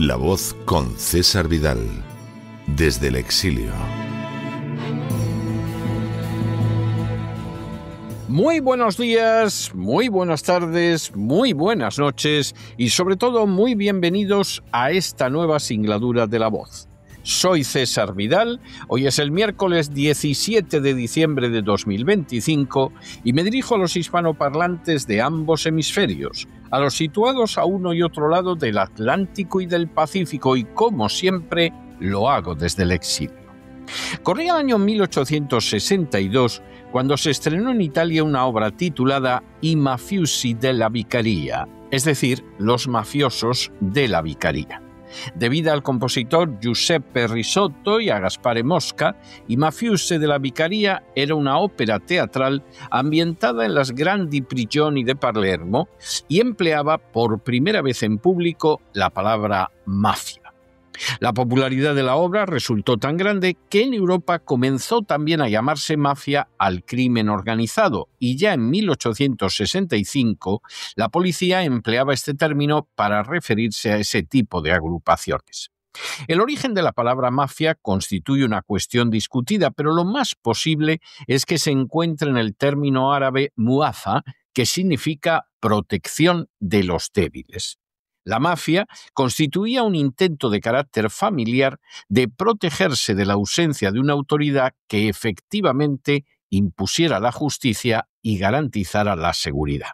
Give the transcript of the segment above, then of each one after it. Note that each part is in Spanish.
La Voz con César Vidal, desde el exilio. Muy buenos días, muy buenas tardes, muy buenas noches y sobre todo muy bienvenidos a esta nueva singladura de La Voz. Soy César Vidal, hoy es el miércoles 17 de diciembre de 2025 y me dirijo a los hispanoparlantes de ambos hemisferios, a los situados a uno y otro lado del Atlántico y del Pacífico y, como siempre, lo hago desde el exilio. Corría el año 1862 cuando se estrenó en Italia una obra titulada I mafiosi della Vicaria, es decir, Los mafiosos de la Vicaría. Debida al compositor Giuseppe Risotto y a Gaspare Mosca, I mafiosi della Vicaria era una ópera teatral ambientada en las grandi prigioni de Palermo y empleaba por primera vez en público la palabra mafia. La popularidad de la obra resultó tan grande que en Europa comenzó también a llamarse mafia al crimen organizado y ya en 1865 la policía empleaba este término para referirse a ese tipo de agrupaciones. El origen de la palabra mafia constituye una cuestión discutida, pero lo más posible es que se encuentre en el término árabe muafa, que significa protección de los débiles. La mafia constituía un intento de carácter familiar de protegerse de la ausencia de una autoridad que efectivamente impusiera la justicia y garantizara la seguridad.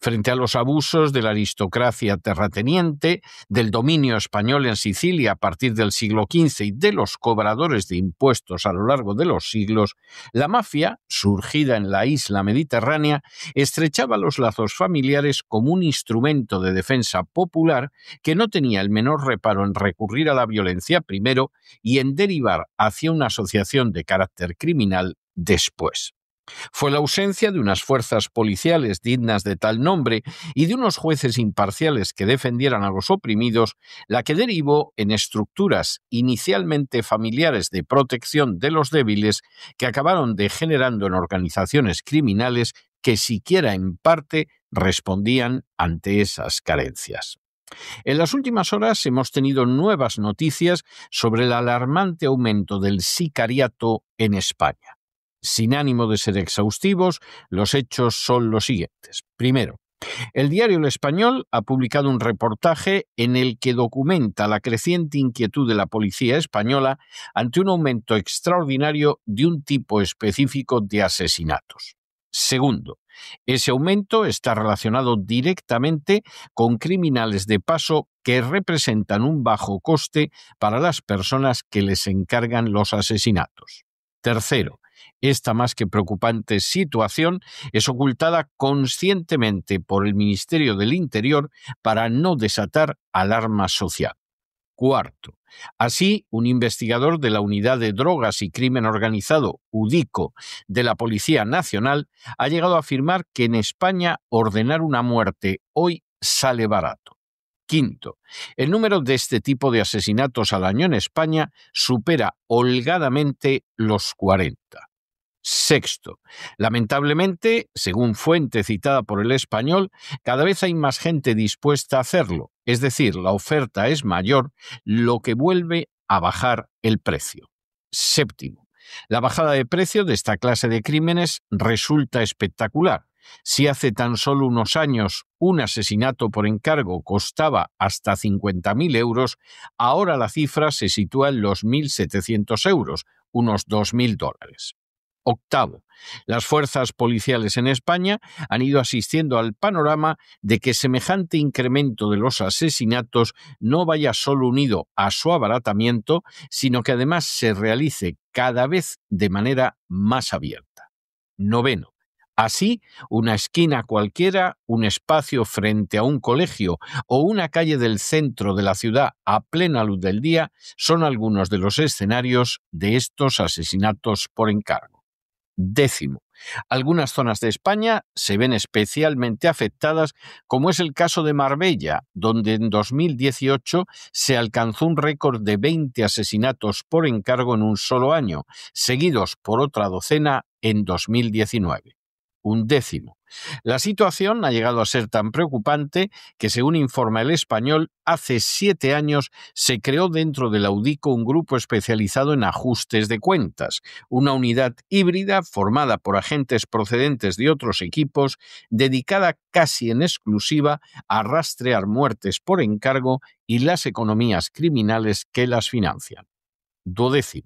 Frente a los abusos de la aristocracia terrateniente, del dominio español en Sicilia a partir del siglo XV y de los cobradores de impuestos a lo largo de los siglos, la mafia, surgida en la isla mediterránea, estrechaba los lazos familiares como un instrumento de defensa popular que no tenía el menor reparo en recurrir a la violencia primero y en derivar hacia una asociación de carácter criminal después. Fue la ausencia de unas fuerzas policiales dignas de tal nombre y de unos jueces imparciales que defendieran a los oprimidos la que derivó en estructuras inicialmente familiares de protección de los débiles que acabaron degenerando en organizaciones criminales que siquiera en parte respondían ante esas carencias. En las últimas horas hemos tenido nuevas noticias sobre el alarmante aumento del sicariato en España. Sin ánimo de ser exhaustivos, los hechos son los siguientes. Primero, el diario El Español ha publicado un reportaje en el que documenta la creciente inquietud de la policía española ante un aumento extraordinario de un tipo específico de asesinatos. Segundo, ese aumento está relacionado directamente con criminales de paso que representan un bajo coste para las personas que les encargan los asesinatos. Tercero, esta más que preocupante situación es ocultada conscientemente por el Ministerio del Interior para no desatar alarma social. Cuarto, así, un investigador de la Unidad de Drogas y Crimen Organizado, UDICO, de la Policía Nacional, ha llegado a afirmar que en España ordenar una muerte hoy sale barato. Quinto, el número de este tipo de asesinatos al año en España supera holgadamente los 40. Sexto, lamentablemente, según fuente citada por El Español, cada vez hay más gente dispuesta a hacerlo, es decir, la oferta es mayor, lo que vuelve a bajar el precio. Séptimo, la bajada de precio de esta clase de crímenes resulta espectacular. Si hace tan solo unos años un asesinato por encargo costaba hasta 50.000 euros, ahora la cifra se sitúa en los 1.700 euros, unos $2.000. Octavo, las fuerzas policiales en España han ido asistiendo al panorama de que semejante incremento de los asesinatos no vaya solo unido a su abaratamiento, sino que además se realice cada vez de manera más abierta. Noveno, Así, una esquina cualquiera, un espacio frente a un colegio o una calle del centro de la ciudad a plena luz del día son algunos de los escenarios de estos asesinatos por encargo. 10. Algunas zonas de España se ven especialmente afectadas, como es el caso de Marbella, donde en 2018 se alcanzó un récord de 20 asesinatos por encargo en un solo año, seguidos por otra docena en 2019. 11. La situación ha llegado a ser tan preocupante que, según informa El Español, hace 7 años se creó dentro de la UDICO un grupo especializado en ajustes de cuentas, una unidad híbrida formada por agentes procedentes de otros equipos, dedicada casi en exclusiva a rastrear muertes por encargo y las economías criminales que las financian. 12.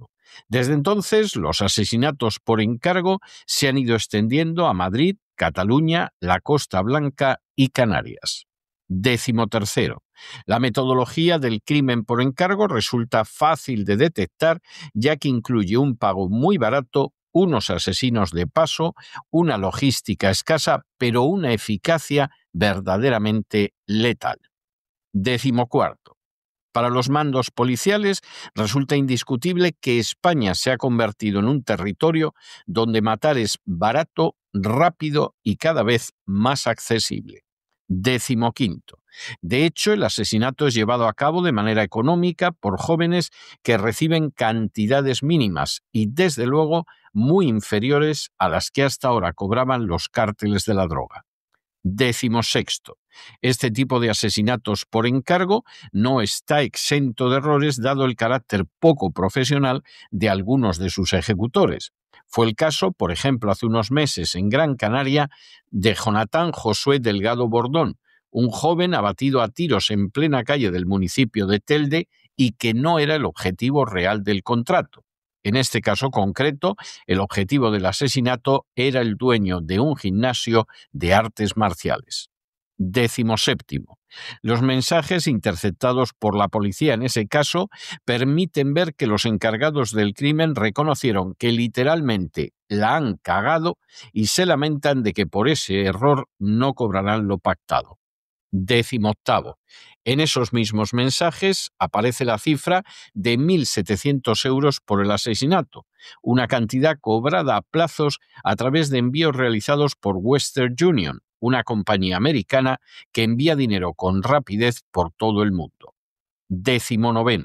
Desde entonces, los asesinatos por encargo se han ido extendiendo a Madrid, Cataluña, la Costa Blanca y Canarias. 13. La metodología del crimen por encargo resulta fácil de detectar, ya que incluye un pago muy barato, unos asesinos de paso, una logística escasa, pero una eficacia verdaderamente letal. 14. Para los mandos policiales resulta indiscutible que España se ha convertido en un territorio donde matar es barato, rápido y cada vez más accesible. 15. De hecho, el asesinato es llevado a cabo de manera económica por jóvenes que reciben cantidades mínimas y, desde luego, muy inferiores a las que hasta ahora cobraban los cárteles de la droga. 16. Este tipo de asesinatos por encargo no está exento de errores dado el carácter poco profesional de algunos de sus ejecutores. Fue el caso, por ejemplo, hace unos meses en Gran Canaria, de Jonathan Josué Delgado Bordón, un joven abatido a tiros en plena calle del municipio de Telde y que no era el objetivo real del contrato. En este caso concreto, el objetivo del asesinato era el dueño de un gimnasio de artes marciales. 17. Los mensajes interceptados por la policía en ese caso permiten ver que los encargados del crimen reconocieron que literalmente la han cagado y se lamentan de que por ese error no cobrarán lo pactado. 18. En esos mismos mensajes aparece la cifra de 1.700 euros por el asesinato, una cantidad cobrada a plazos a través de envíos realizados por Western Union, una compañía americana que envía dinero con rapidez por todo el mundo. 19.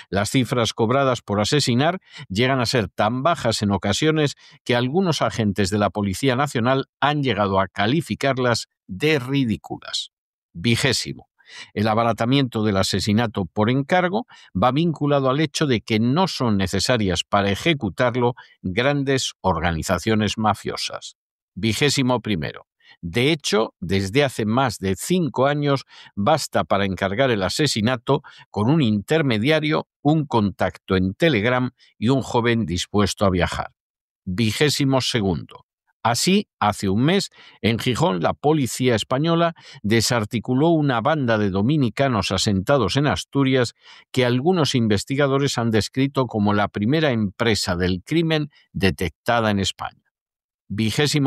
Las cifras cobradas por asesinar llegan a ser tan bajas en ocasiones que algunos agentes de la Policía Nacional han llegado a calificarlas de ridículas. 20. El abaratamiento del asesinato por encargo va vinculado al hecho de que no son necesarias para ejecutarlo grandes organizaciones mafiosas. 21. De hecho, desde hace más de 5 años basta para encargar el asesinato con un intermediario, un contacto en Telegram y un joven dispuesto a viajar. 22. Así, hace un mes, en Gijón, la policía española desarticuló una banda de dominicanos asentados en Asturias que algunos investigadores han descrito como la primera empresa del crimen detectada en España. 23.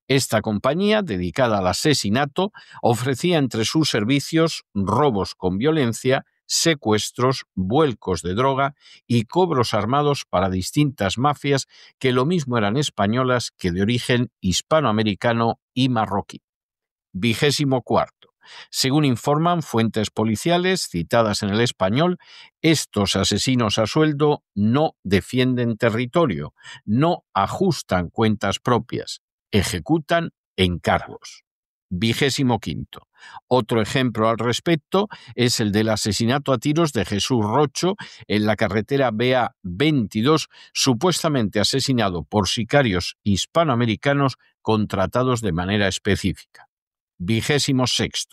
Esta compañía, dedicada al asesinato, ofrecía entre sus servicios robos con violencia, secuestros, vuelcos de droga y cobros armados para distintas mafias que lo mismo eran españolas que de origen hispanoamericano y marroquí. 24. Según informan fuentes policiales citadas en El Español, estos asesinos a sueldo no defienden territorio, no ajustan cuentas propias, ejecutan encargos. 25. Otro ejemplo al respecto es el del asesinato a tiros de Jesús Rocho en la carretera BA-22, supuestamente asesinado por sicarios hispanoamericanos contratados de manera específica. 26.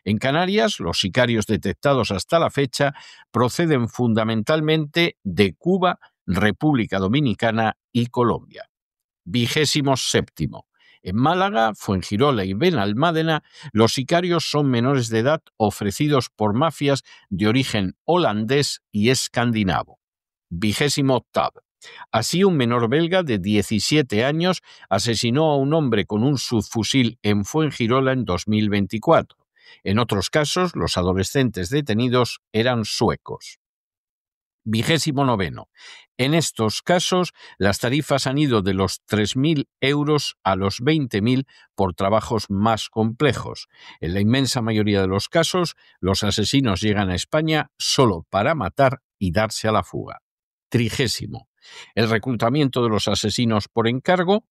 En Canarias, los sicarios detectados hasta la fecha proceden fundamentalmente de Cuba, República Dominicana y Colombia. 27. En Málaga, Fuengirola y Benalmádena, los sicarios son menores de edad ofrecidos por mafias de origen holandés y escandinavo. 28. Así, un menor belga de 17 años asesinó a un hombre con un subfusil en Fuengirola en 2024. En otros casos, los adolescentes detenidos eran suecos. 29. En estos casos, las tarifas han ido de los 3.000 euros a los 20.000 por trabajos más complejos. En la inmensa mayoría de los casos, los asesinos llegan a España solo para matar y darse a la fuga. 30. El reclutamiento de los asesinos por encargo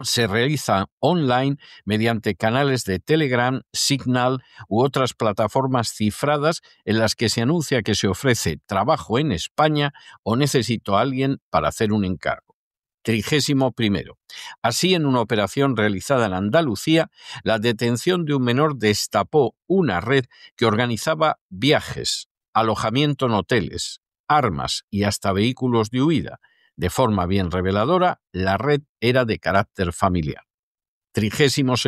se realiza online mediante canales de Telegram, Signal u otras plataformas cifradas en las que se anuncia que se ofrece trabajo en España o necesito a alguien para hacer un encargo. 31. Así, en una operación realizada en Andalucía, la detención de un menor destapó una red que organizaba viajes, alojamiento en hoteles, armas y hasta vehículos de huida. De forma bien reveladora, la red era de carácter familiar. 32.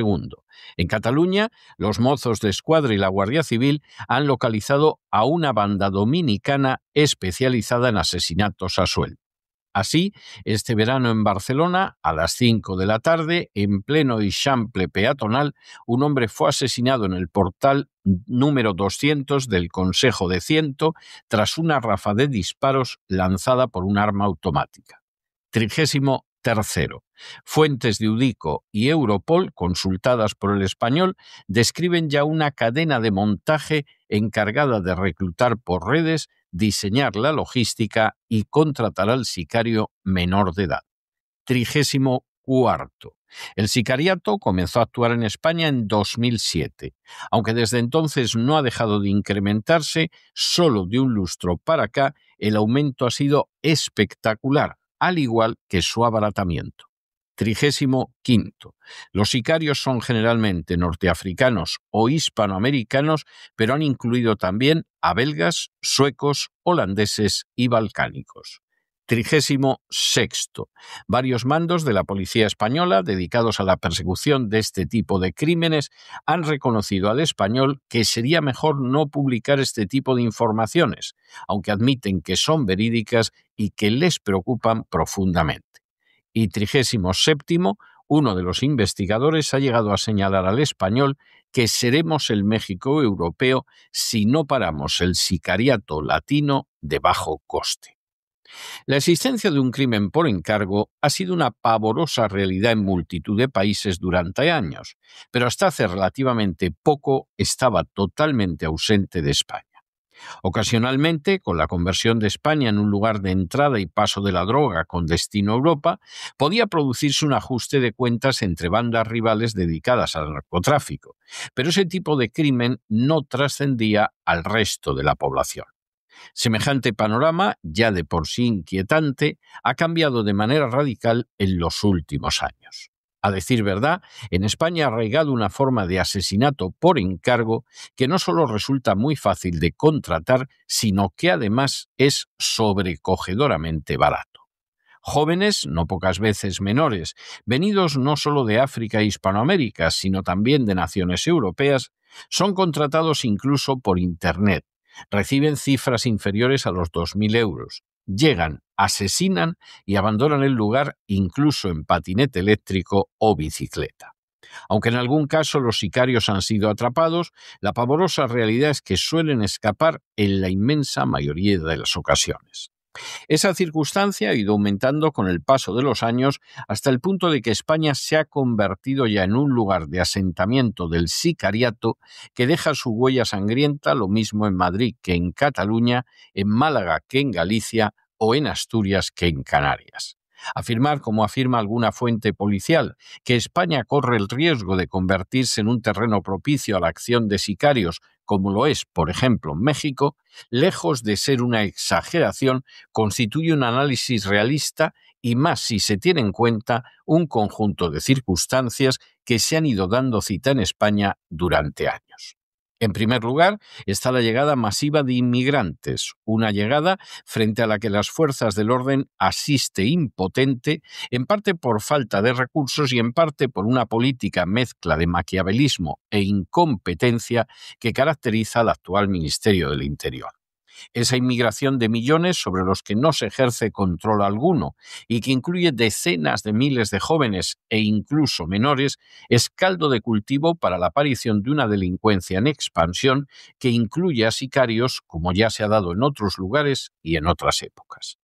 En Cataluña, los Mossos d'Esquadra y la Guardia Civil han localizado a una banda dominicana especializada en asesinatos a sueldo. Así, este verano en Barcelona, a las 5 de la tarde, en pleno Eixample peatonal, un hombre fue asesinado en el portal número 200 del Consejo de Ciento tras una ráfaga de disparos lanzada por un arma automática. 33. Fuentes de UDICO y Europol, consultadas por El Español, describen ya una cadena de montaje encargada de reclutar por redes, diseñar la logística y contratar al sicario menor de edad. 34. El sicariato comenzó a actuar en España en 2007. Aunque desde entonces no ha dejado de incrementarse, solo de un lustro para acá el aumento ha sido espectacular, al igual que su abaratamiento. 35. Los sicarios son generalmente norteafricanos o hispanoamericanos, pero han incluido también a belgas, suecos, holandeses y balcánicos. 36. Varios mandos de la policía española dedicados a la persecución de este tipo de crímenes han reconocido al Español que sería mejor no publicar este tipo de informaciones, aunque admiten que son verídicas y que les preocupan profundamente. Y 37. Uno de los investigadores ha llegado a señalar al Español que seremos el México europeo si no paramos el sicariato latino de bajo coste. La existencia de un crimen por encargo ha sido una pavorosa realidad en multitud de países durante años, pero hasta hace relativamente poco estaba totalmente ausente de España. Ocasionalmente, con la conversión de España en un lugar de entrada y paso de la droga con destino a Europa, podía producirse un ajuste de cuentas entre bandas rivales dedicadas al narcotráfico, pero ese tipo de crimen no trascendía al resto de la población. Semejante panorama, ya de por sí inquietante, ha cambiado de manera radical en los últimos años. A decir verdad, en España ha arraigado una forma de asesinato por encargo que no solo resulta muy fácil de contratar, sino que además es sobrecogedoramente barato. Jóvenes, no pocas veces menores, venidos no solo de África e Hispanoamérica, sino también de naciones europeas, son contratados incluso por Internet. Reciben cifras inferiores a los 2.000 euros. Llegan, asesinan y abandonan el lugar incluso en patinete eléctrico o bicicleta. Aunque en algún caso los sicarios han sido atrapados, la pavorosa realidad es que suelen escapar en la inmensa mayoría de las ocasiones. Esa circunstancia ha ido aumentando con el paso de los años hasta el punto de que España se ha convertido ya en un lugar de asentamiento del sicariato que deja su huella sangrienta, lo mismo en Madrid que en Cataluña, en Málaga que en Galicia o en Asturias que en Canarias. Afirmar, como afirma alguna fuente policial, que España corre el riesgo de convertirse en un terreno propicio a la acción de sicarios, como lo es, por ejemplo, México, lejos de ser una exageración, constituye un análisis realista y más si se tiene en cuenta un conjunto de circunstancias que se han ido dando cita en España durante años. En primer lugar, está la llegada masiva de inmigrantes, una llegada frente a la que las fuerzas del orden asiste impotente, en parte por falta de recursos y en parte por una política mezcla de maquiavelismo e incompetencia que caracteriza al actual Ministerio del Interior. Esa inmigración de millones sobre los que no se ejerce control alguno y que incluye decenas de miles de jóvenes e incluso menores es caldo de cultivo para la aparición de una delincuencia en expansión que incluye a sicarios como ya se ha dado en otros lugares y en otras épocas.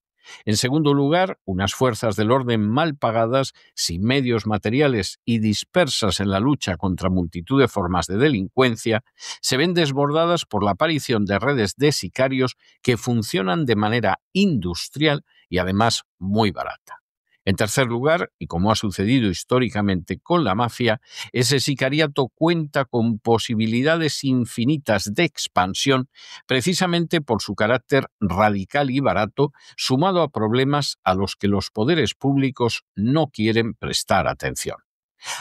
En segundo lugar, unas fuerzas del orden mal pagadas, sin medios materiales y dispersas en la lucha contra multitud de formas de delincuencia, se ven desbordadas por la aparición de redes de sicarios que funcionan de manera industrial y además muy barata. En tercer lugar, y como ha sucedido históricamente con la mafia, ese sicariato cuenta con posibilidades infinitas de expansión precisamente por su carácter radical y barato, sumado a problemas a los que los poderes públicos no quieren prestar atención.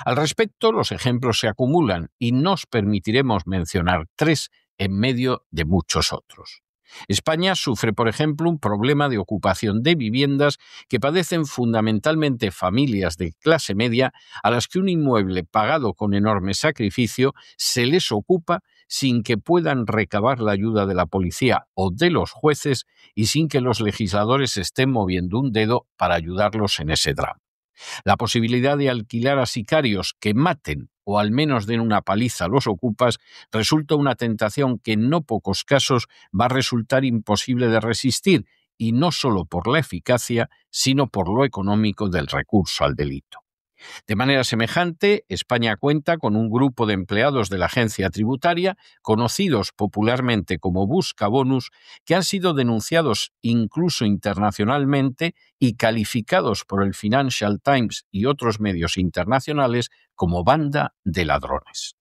Al respecto, los ejemplos se acumulan y nos permitiremos mencionar 3 en medio de muchos otros. España sufre, por ejemplo, un problema de ocupación de viviendas que padecen fundamentalmente familias de clase media a las que un inmueble pagado con enorme sacrificio se les ocupa sin que puedan recabar la ayuda de la policía o de los jueces y sin que los legisladores estén moviendo un dedo para ayudarlos en ese drama. La posibilidad de alquilar a sicarios que maten o al menos den una paliza a los ocupas resulta una tentación que en no pocos casos va a resultar imposible de resistir, y no solo por la eficacia, sino por lo económico del recurso al delito. De manera semejante, España cuenta con un grupo de empleados de la agencia tributaria, conocidos popularmente como buscabonus, que han sido denunciados incluso internacionalmente y calificados por el Financial Times y otros medios internacionales como banda de ladrones.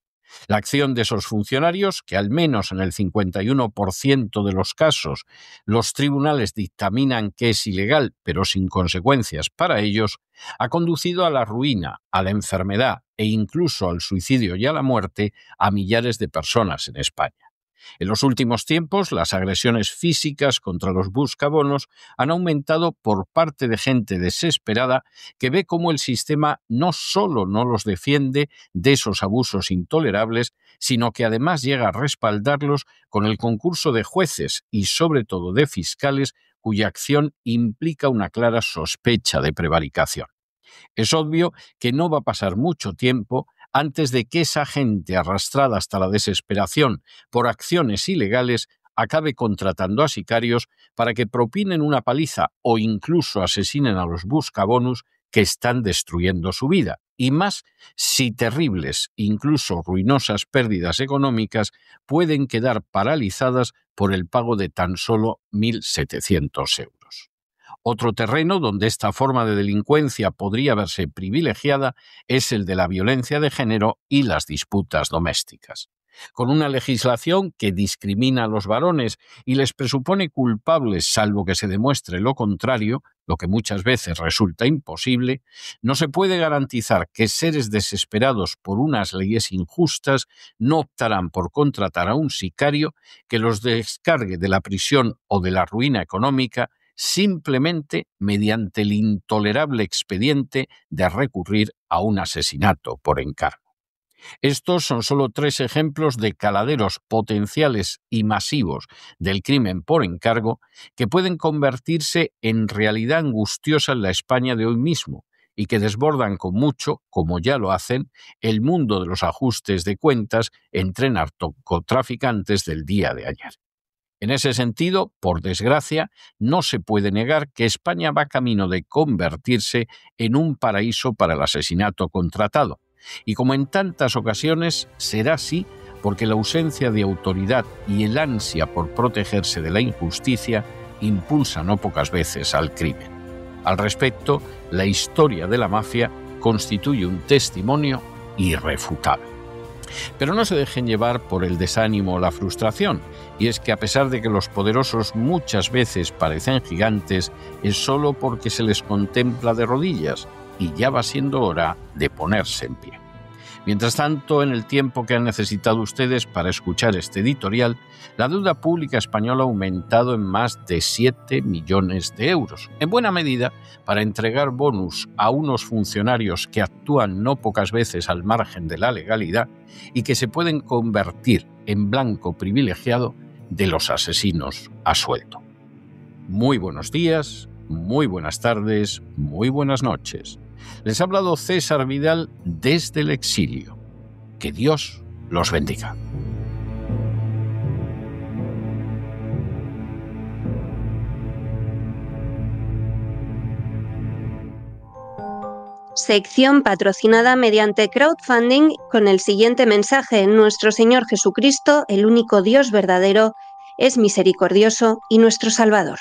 La acción de esos funcionarios, que al menos en el 51% de los casos los tribunales dictaminan que es ilegal, pero sin consecuencias para ellos, ha conducido a la ruina, a la enfermedad e incluso al suicidio y a la muerte a millares de personas en España. En los últimos tiempos, las agresiones físicas contra los buscabonos han aumentado por parte de gente desesperada que ve cómo el sistema no solo no los defiende de esos abusos intolerables, sino que además llega a respaldarlos con el concurso de jueces y sobre todo de fiscales cuya acción implica una clara sospecha de prevaricación. Es obvio que no va a pasar mucho tiempo antes de que esa gente arrastrada hasta la desesperación por acciones ilegales acabe contratando a sicarios para que propinen una paliza o incluso asesinen a los buscabonus que están destruyendo su vida, y más si terribles, incluso ruinosas pérdidas económicas pueden quedar paralizadas por el pago de tan solo 1.700 euros. Otro terreno donde esta forma de delincuencia podría verse privilegiada es el de la violencia de género y las disputas domésticas. Con una legislación que discrimina a los varones y les presupone culpables salvo que se demuestre lo contrario, lo que muchas veces resulta imposible, no se puede garantizar que seres desesperados por unas leyes injustas no optarán por contratar a un sicario que los descargue de la prisión o de la ruina económica simplemente mediante el intolerable expediente de recurrir a un asesinato por encargo. Estos son solo 3 ejemplos de caladeros potenciales y masivos del crimen por encargo que pueden convertirse en realidad angustiosa en la España de hoy mismo y que desbordan con mucho, como ya lo hacen, el mundo de los ajustes de cuentas entre narcotraficantes del día de ayer. En ese sentido, por desgracia, no se puede negar que España va camino de convertirse en un paraíso para el asesinato contratado. Y como en tantas ocasiones, será así porque la ausencia de autoridad y el ansia por protegerse de la injusticia impulsan no pocas veces al crimen. Al respecto, la historia de la mafia constituye un testimonio irrefutable. Pero no se dejen llevar por el desánimo o la frustración, y es que a pesar de que los poderosos muchas veces parecen gigantes, es solo porque se les contempla de rodillas, y ya va siendo hora de ponerse en pie. Mientras tanto, en el tiempo que han necesitado ustedes para escuchar este editorial, la deuda pública española ha aumentado en más de 7 millones de euros, en buena medida para entregar bonus a unos funcionarios que actúan no pocas veces al margen de la legalidad y que se pueden convertir en blanco privilegiado de los asesinos a sueldo. Muy buenos días, muy buenas tardes, muy buenas noches. Les ha hablado César Vidal desde el exilio. Que Dios los bendiga. Sección patrocinada mediante crowdfunding con el siguiente mensaje: Nuestro Señor Jesucristo, el único Dios verdadero, es misericordioso y nuestro Salvador.